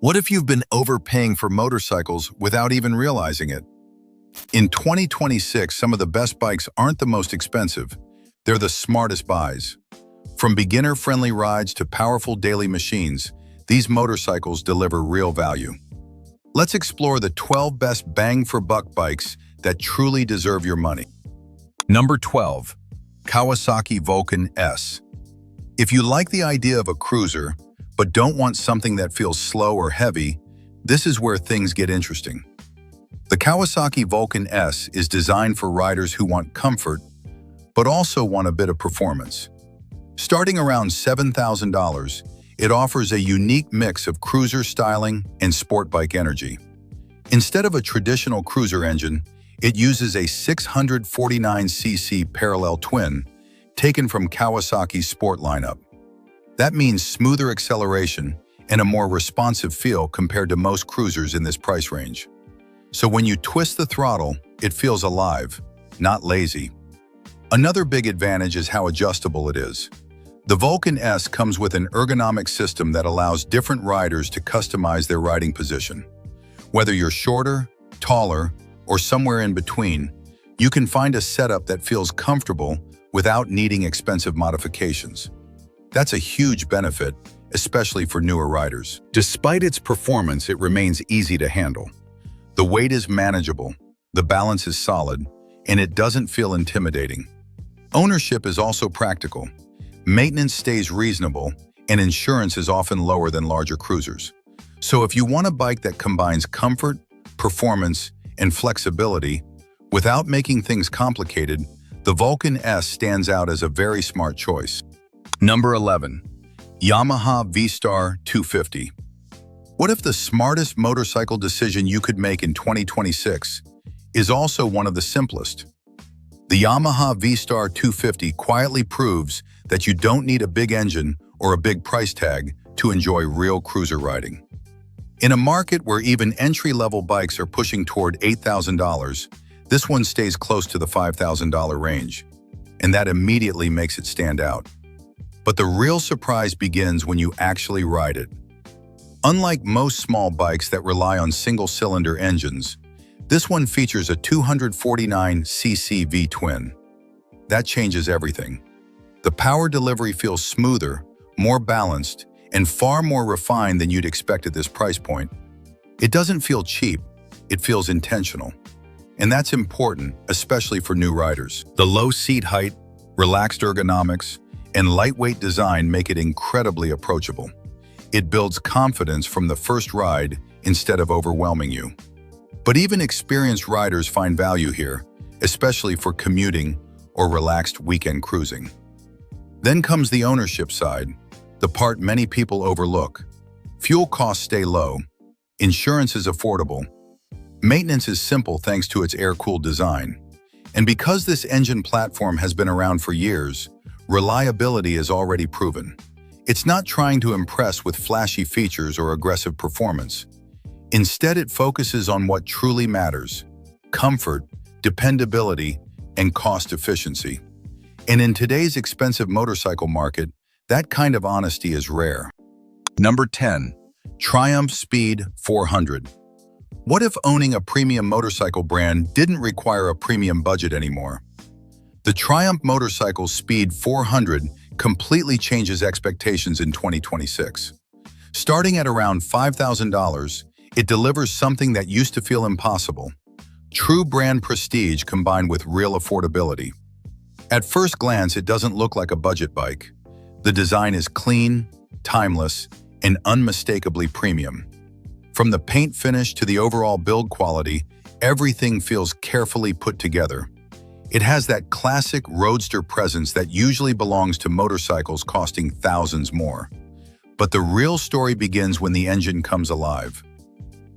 What if you've been overpaying for motorcycles without even realizing it? In 2026, some of the best bikes aren't the most expensive. They're the smartest buys. From beginner-friendly rides to powerful daily machines, these motorcycles deliver real value. Let's explore the 12 best bang-for-buck bikes that truly deserve your money. Number 12. Kawasaki Vulcan S. If you like the idea of a cruiser, but don't want something that feels slow or heavy, this is where things get interesting. The Kawasaki Vulcan S is designed for riders who want comfort, but also want a bit of performance. Starting around $7,000, it offers a unique mix of cruiser styling and sport bike energy. Instead of a traditional cruiser engine, it uses a 649cc parallel twin, taken from Kawasaki's sport lineup. That means smoother acceleration and a more responsive feel compared to most cruisers in this price range. So when you twist the throttle, it feels alive, not lazy. Another big advantage is how adjustable it is. The Vulcan S comes with an ergonomic system that allows different riders to customize their riding position. Whether you're shorter, taller, or somewhere in between, you can find a setup that feels comfortable without needing expensive modifications. That's a huge benefit, especially for newer riders. Despite its performance, it remains easy to handle. The weight is manageable, the balance is solid, and it doesn't feel intimidating. Ownership is also practical. Maintenance stays reasonable, and insurance is often lower than larger cruisers. So if you want a bike that combines comfort, performance, and flexibility without making things complicated, the Vulcan S stands out as a very smart choice. Number 11. Yamaha V-250. What if the smartest motorcycle decision you could make in 2026 is also one of the simplest? The Yamaha V-250 quietly proves that you don't need a big engine or a big price tag to enjoy real cruiser riding. In a market where even entry-level bikes are pushing toward $8,000, this one stays close to the $5,000 range, and that immediately makes it stand out. But the real surprise begins when you actually ride it. Unlike most small bikes that rely on single-cylinder engines, this one features a 249cc V-twin. That changes everything. The power delivery feels smoother, more balanced, and far more refined than you'd expect at this price point. It doesn't feel cheap, it feels intentional. And that's important, especially for new riders. The low seat height, relaxed ergonomics, and lightweight design make it incredibly approachable. It builds confidence from the first ride instead of overwhelming you. But even experienced riders find value here, especially for commuting or relaxed weekend cruising. Then comes the ownership side, the part many people overlook. Fuel costs stay low, insurance is affordable, maintenance is simple thanks to its air-cooled design. And because this engine platform has been around for years, reliability is already proven. It's not trying to impress with flashy features or aggressive performance. Instead, it focuses on what truly matters: comfort, dependability, and cost efficiency. And in today's expensive motorcycle market, that kind of honesty is rare. Number 10. Triumph Speed 400. What if owning a premium motorcycle brand didn't require a premium budget anymore? The Triumph Motorcycle Speed 400 completely changes expectations in 2026. Starting at around $5,000, it delivers something that used to feel impossible: true brand prestige combined with real affordability. At first glance, it doesn't look like a budget bike. The design is clean, timeless, and unmistakably premium. From the paint finish to the overall build quality, everything feels carefully put together. It has that classic roadster presence that usually belongs to motorcycles costing thousands more. But the real story begins when the engine comes alive.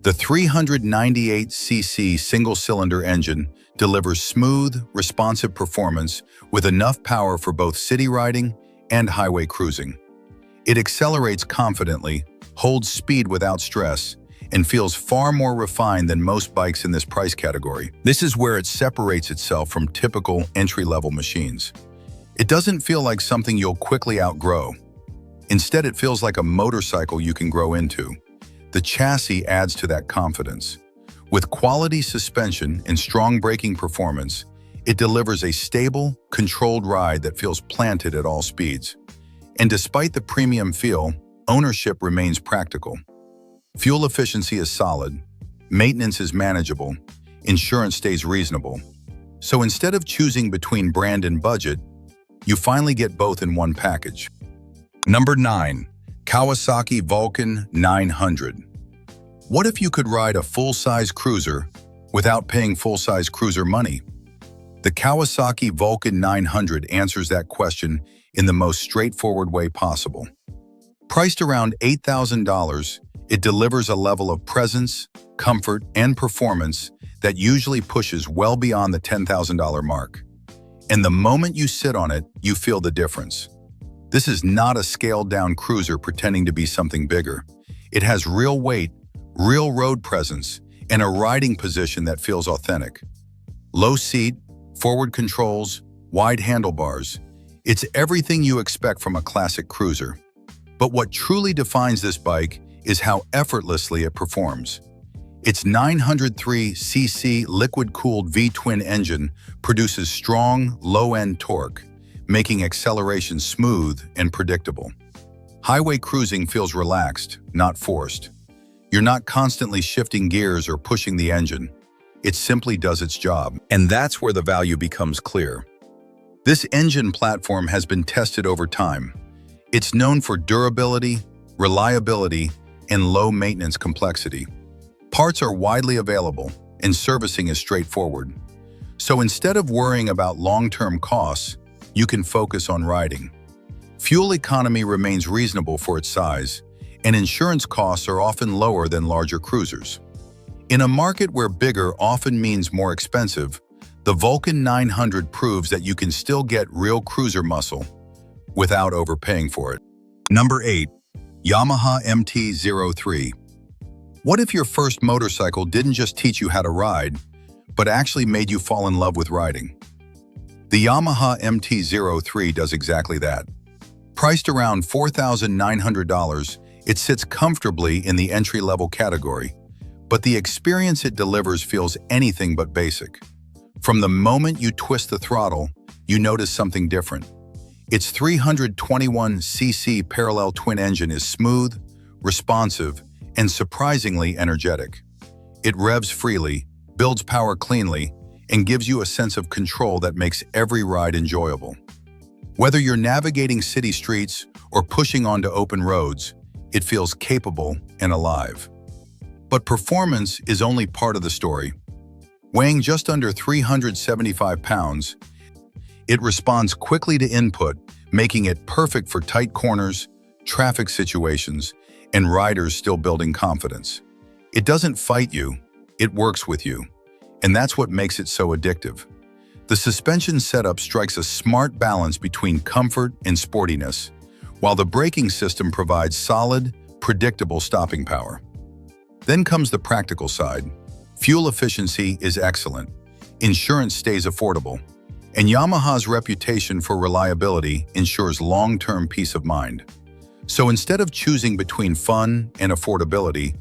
The 398cc single-cylinder engine delivers smooth, responsive performance with enough power for both city riding and highway cruising. It accelerates confidently, holds speed without stress, and feels far more refined than most bikes in this price category. This is where it separates itself from typical entry-level machines. It doesn't feel like something you'll quickly outgrow. Instead, it feels like a motorcycle you can grow into. The chassis adds to that confidence. With quality suspension and strong braking performance, it delivers a stable, controlled ride that feels planted at all speeds. And despite the premium feel, ownership remains practical. Fuel efficiency is solid, maintenance is manageable, insurance stays reasonable. So instead of choosing between brand and budget, you finally get both in one package. Number 9. Kawasaki Vulcan 900. What if you could ride a full-size cruiser without paying full-size cruiser money? The Kawasaki Vulcan 900 answers that question in the most straightforward way possible. Priced around $8,000, it delivers a level of presence, comfort, and performance that usually pushes well beyond the $10,000 mark. And the moment you sit on it, you feel the difference. This is not a scaled-down cruiser pretending to be something bigger. It has real weight, real road presence, and a riding position that feels authentic. Low seat, forward controls, wide handlebars. It's everything you expect from a classic cruiser. But what truly defines this bike is how effortlessly it performs. Its 903cc liquid-cooled V-twin engine produces strong, low-end torque, making acceleration smooth and predictable. Highway cruising feels relaxed, not forced. You're not constantly shifting gears or pushing the engine. It simply does its job. And that's where the value becomes clear. This engine platform has been tested over time. It's known for durability, reliability, and low maintenance complexity. Parts are widely available, and servicing is straightforward. So instead of worrying about long-term costs, you can focus on riding. Fuel economy remains reasonable for its size, and insurance costs are often lower than larger cruisers. In a market where bigger often means more expensive, the Vulcan 900 proves that you can still get real cruiser muscle without overpaying for it. Number 8. Yamaha MT-03. What if your first motorcycle didn't just teach you how to ride, but actually made you fall in love with riding? The Yamaha MT-03 does exactly that. Priced around $4,900, it sits comfortably in the entry-level category, but the experience it delivers feels anything but basic. From the moment you twist the throttle, you notice something different. Its 321cc parallel twin engine is smooth, responsive, and surprisingly energetic. It revs freely, builds power cleanly, and gives you a sense of control that makes every ride enjoyable. Whether you're navigating city streets or pushing onto open roads, it feels capable and alive. But performance is only part of the story. Weighing just under 375 pounds, it responds quickly to input, making it perfect for tight corners, traffic situations, and riders still building confidence. It doesn't fight you, it works with you. And that's what makes it so addictive. The suspension setup strikes a smart balance between comfort and sportiness, while the braking system provides solid, predictable stopping power. Then comes the practical side. Fuel efficiency is excellent, insurance stays affordable, and Yamaha's reputation for reliability ensures long-term peace of mind. So instead of choosing between fun and affordability,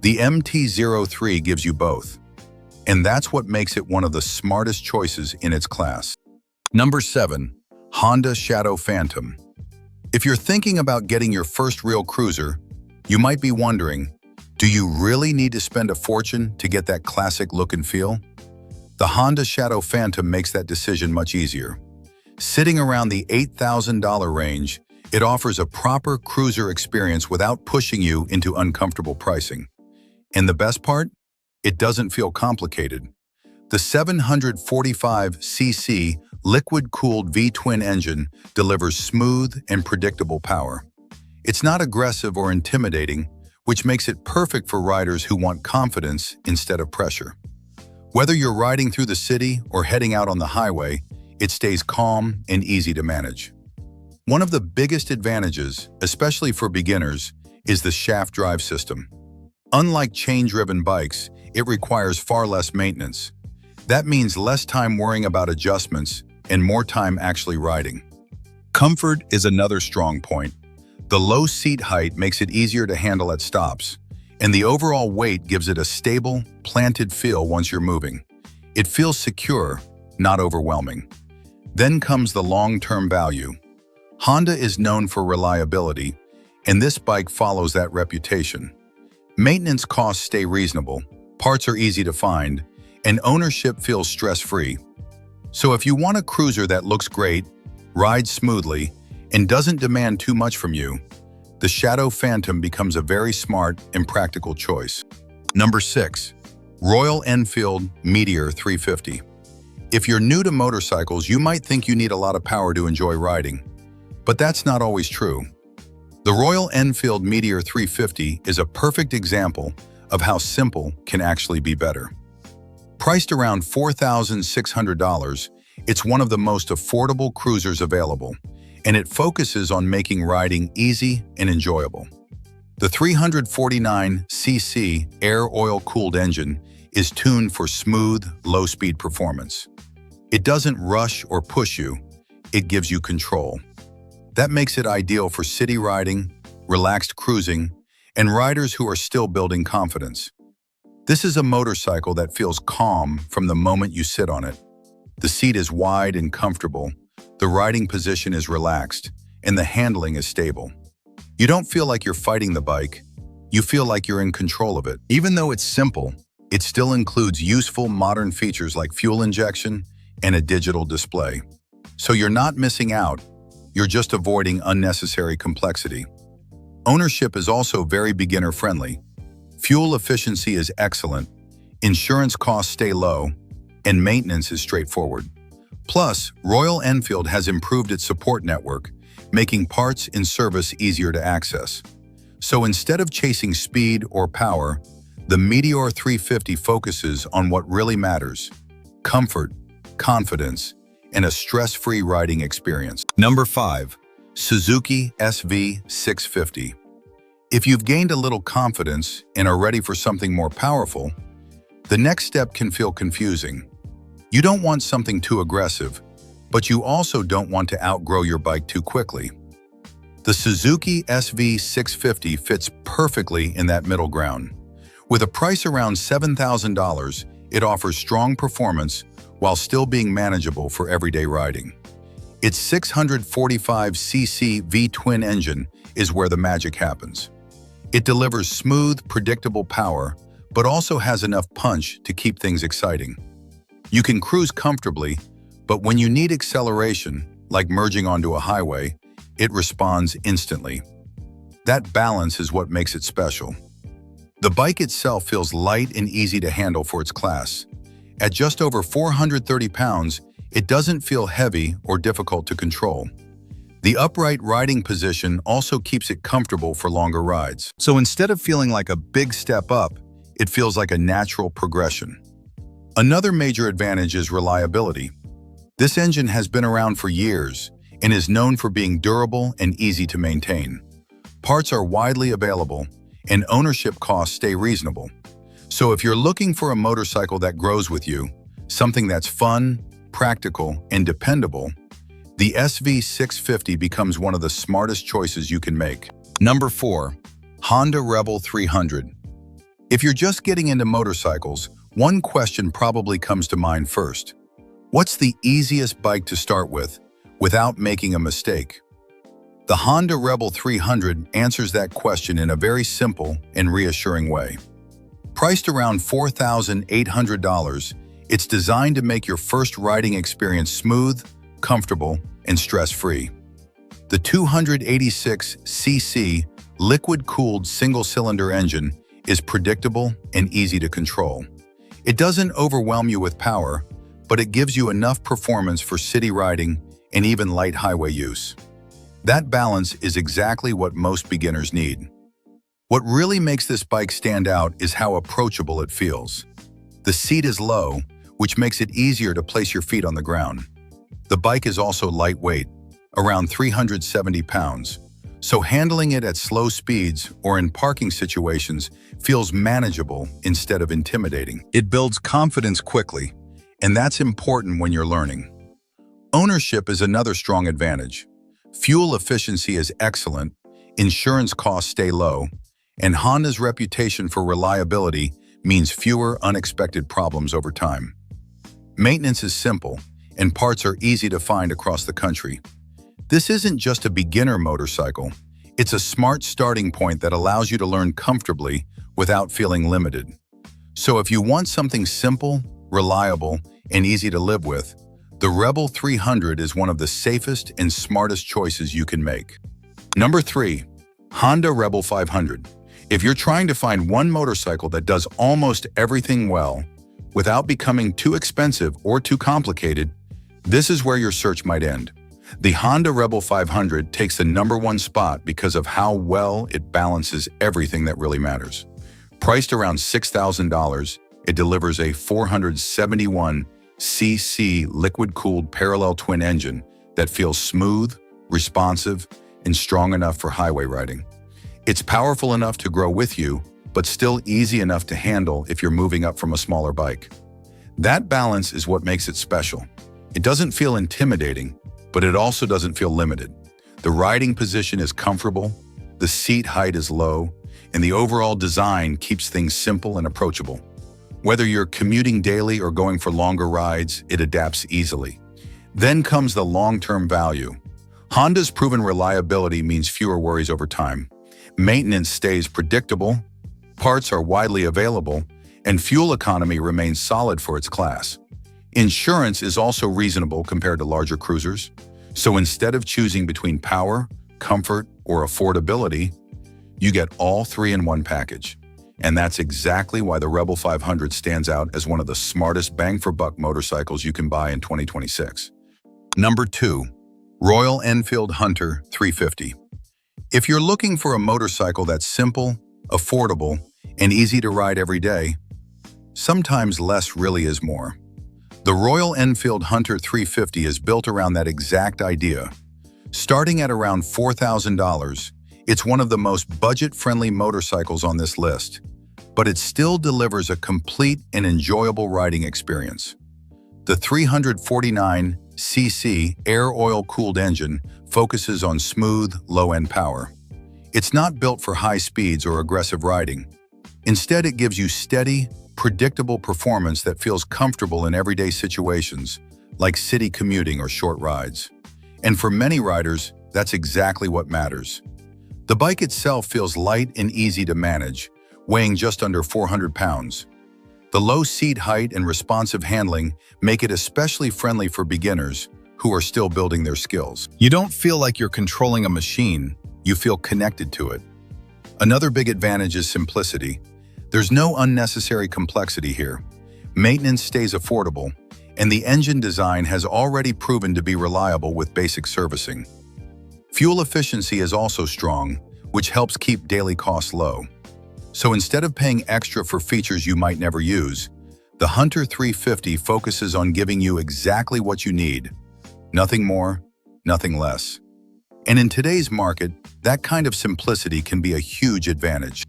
the MT-03 gives you both. And that's what makes it one of the smartest choices in its class. Number 7. Honda Shadow Phantom. If you're thinking about getting your first real cruiser, you might be wondering, do you really need to spend a fortune to get that classic look and feel? The Honda Shadow Phantom makes that decision much easier. Sitting around the $8,000 range, it offers a proper cruiser experience without pushing you into uncomfortable pricing. And the best part? It doesn't feel complicated. The 745cc liquid-cooled V-twin engine delivers smooth and predictable power. It's not aggressive or intimidating, which makes it perfect for riders who want confidence instead of pressure. Whether you're riding through the city or heading out on the highway, it stays calm and easy to manage. One of the biggest advantages, especially for beginners, is the shaft drive system. Unlike chain-driven bikes, it requires far less maintenance. That means less time worrying about adjustments and more time actually riding. Comfort is another strong point. The low seat height makes it easier to handle at stops, and the overall weight gives it a stable, planted feel once you're moving. It feels secure, not overwhelming. Then comes the long-term value. Honda is known for reliability, and this bike follows that reputation. Maintenance costs stay reasonable, parts are easy to find, and ownership feels stress-free. So if you want a cruiser that looks great, rides smoothly, and doesn't demand too much from you, the Shadow Phantom becomes a very smart and practical choice. Number 6. Royal Enfield Meteor 350. If you're new to motorcycles, you might think you need a lot of power to enjoy riding. But that's not always true. The Royal Enfield Meteor 350 is a perfect example of how simple can actually be better. Priced around $4,600, it's one of the most affordable cruisers available, and it focuses on making riding easy and enjoyable. The 349cc air oil-cooled engine is tuned for smooth, low-speed performance. It doesn't rush or push you, it gives you control. That makes it ideal for city riding, relaxed cruising, and riders who are still building confidence. This is a motorcycle that feels calm from the moment you sit on it. The seat is wide and comfortable, the riding position is relaxed, and the handling is stable. You don't feel like you're fighting the bike, you feel like you're in control of it. Even though it's simple, it still includes useful modern features like fuel injection and a digital display. So you're not missing out, you're just avoiding unnecessary complexity. Ownership is also very beginner-friendly. Fuel efficiency is excellent, insurance costs stay low, and maintenance is straightforward. Plus, Royal Enfield has improved its support network, making parts and service easier to access. So instead of chasing speed or power, the Meteor 350 focuses on what really matters: comfort, confidence, and a stress-free riding experience. Number 5. Suzuki SV650. If you've gained a little confidence and are ready for something more powerful, the next step can feel confusing. You don't want something too aggressive, but you also don't want to outgrow your bike too quickly. The Suzuki SV650 fits perfectly in that middle ground. With a price around $7,000, it offers strong performance while still being manageable for everyday riding. Its 645cc V-twin engine is where the magic happens. It delivers smooth, predictable power, but also has enough punch to keep things exciting. You can cruise comfortably, but when you need acceleration, like merging onto a highway, it responds instantly. That balance is what makes it special. The bike itself feels light and easy to handle for its class. At just over 430 pounds, it doesn't feel heavy or difficult to control. The upright riding position also keeps it comfortable for longer rides. So instead of feeling like a big step up, it feels like a natural progression. Another major advantage is reliability. This engine has been around for years and is known for being durable and easy to maintain. Parts are widely available, and ownership costs stay reasonable. So if you're looking for a motorcycle that grows with you, something that's fun, practical, and dependable, the SV650 becomes one of the smartest choices you can make. Number 4. Honda Rebel 300. If you're just getting into motorcycles, one question probably comes to mind first. What's the easiest bike to start with without making a mistake? The Honda Rebel 300 answers that question in a very simple and reassuring way. Priced around $4,800, it's designed to make your first riding experience smooth, comfortable, and stress-free. The 286cc liquid-cooled single-cylinder engine is predictable and easy to control. It doesn't overwhelm you with power, but it gives you enough performance for city riding and even light highway use. That balance is exactly what most beginners need. What really makes this bike stand out is how approachable it feels. The seat is low, which makes it easier to place your feet on the ground. The bike is also lightweight, around 370 pounds, so handling it at slow speeds or in parking situations feels manageable instead of intimidating. It builds confidence quickly, and that's important when you're learning. Ownership is another strong advantage. Fuel efficiency is excellent, insurance costs stay low, And Honda's reputation for reliability means fewer unexpected problems over time. Maintenance is simple, and parts are easy to find across the country. This isn't just a beginner motorcycle. It's a smart starting point that allows you to learn comfortably without feeling limited. So if you want something simple, reliable, and easy to live with, the Rebel 300 is one of the safest and smartest choices you can make. Number 3. Honda Rebel 500. If you're trying to find one motorcycle that does almost everything well, without becoming too expensive or too complicated, this is where your search might end. The Honda Rebel 500 takes the #1 spot because of how well it balances everything that really matters. Priced around $6,000, it delivers a 471cc liquid-cooled parallel twin engine that feels smooth, responsive, and strong enough for highway riding. It's powerful enough to grow with you, but still easy enough to handle if you're moving up from a smaller bike. That balance is what makes it special. It doesn't feel intimidating, but it also doesn't feel limited. The riding position is comfortable, the seat height is low, and the overall design keeps things simple and approachable. Whether you're commuting daily or going for longer rides, it adapts easily. Then comes the long-term value. Honda's proven reliability means fewer worries over time. Maintenance stays predictable, parts are widely available, and fuel economy remains solid for its class. Insurance is also reasonable compared to larger cruisers. So instead of choosing between power, comfort, or affordability, you get all three in one package. And that's exactly why the Rebel 500 stands out as one of the smartest bang-for-buck motorcycles you can buy in 2026. Number 2. Royal Enfield Hunter 350. If you're looking for a motorcycle that's simple, affordable, and easy to ride every day, sometimes less really is more. The Royal Enfield Hunter 350 is built around that exact idea. Starting at around $4,000, it's one of the most budget-friendly motorcycles on this list, but it still delivers a complete and enjoyable riding experience. The 349cc air-oil-cooled engine focuses on smooth, low-end power. It's not built for high speeds or aggressive riding. Instead, it gives you steady, predictable performance that feels comfortable in everyday situations, like city commuting or short rides. And for many riders, that's exactly what matters. The bike itself feels light and easy to manage, weighing just under 400 pounds. The low seat height and responsive handling make it especially friendly for beginners who are still building their skills. You don't feel like you're controlling a machine, you feel connected to it. Another big advantage is simplicity. There's no unnecessary complexity here. Maintenance stays affordable, and the engine design has already proven to be reliable with basic servicing. Fuel efficiency is also strong, which helps keep daily costs low. So instead of paying extra for features you might never use, the Hunter 350 focuses on giving you exactly what you need. Nothing more, nothing less. And in today's market, that kind of simplicity can be a huge advantage.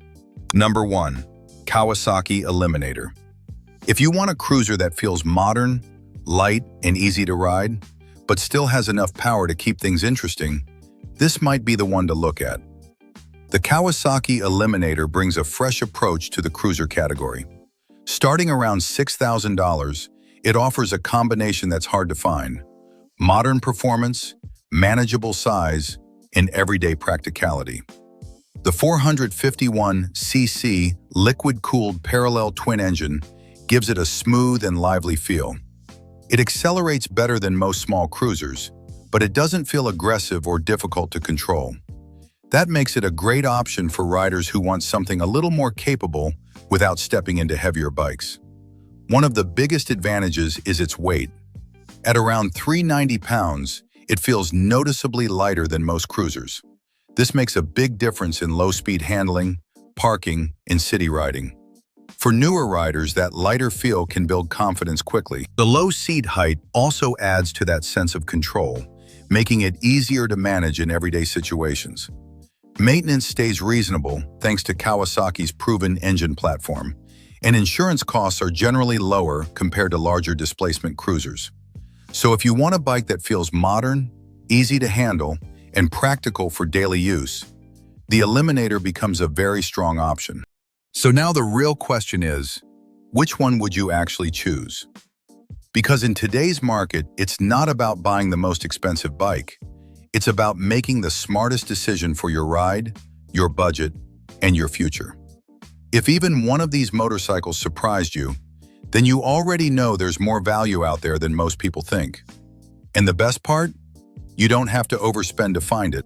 Number 1. Kawasaki Eliminator. If you want a cruiser that feels modern, light, and easy to ride, but still has enough power to keep things interesting, this might be the one to look at. The Kawasaki Eliminator brings a fresh approach to the cruiser category. Starting around $6,000, it offers a combination that's hard to find: modern performance, manageable size, and everyday practicality. The 451cc liquid-cooled parallel twin engine gives it a smooth and lively feel. It accelerates better than most small cruisers, but it doesn't feel aggressive or difficult to control. That makes it a great option for riders who want something a little more capable without stepping into heavier bikes. One of the biggest advantages is its weight. At around 390 pounds, it feels noticeably lighter than most cruisers. This makes a big difference in low-speed handling, parking, and city riding. For newer riders, that lighter feel can build confidence quickly. The low seat height also adds to that sense of control, making it easier to manage in everyday situations. Maintenance stays reasonable thanks to Kawasaki's proven engine platform, and insurance costs are generally lower compared to larger displacement cruisers. So if you want a bike that feels modern, easy to handle, and practical for daily use, the Eliminator becomes a very strong option. So now the real question is, which one would you actually choose? Because in today's market, it's not about buying the most expensive bike. It's about making the smartest decision for your ride, your budget, and your future. If even one of these motorcycles surprised you, then you already know there's more value out there than most people think. And the best part? You don't have to overspend to find it.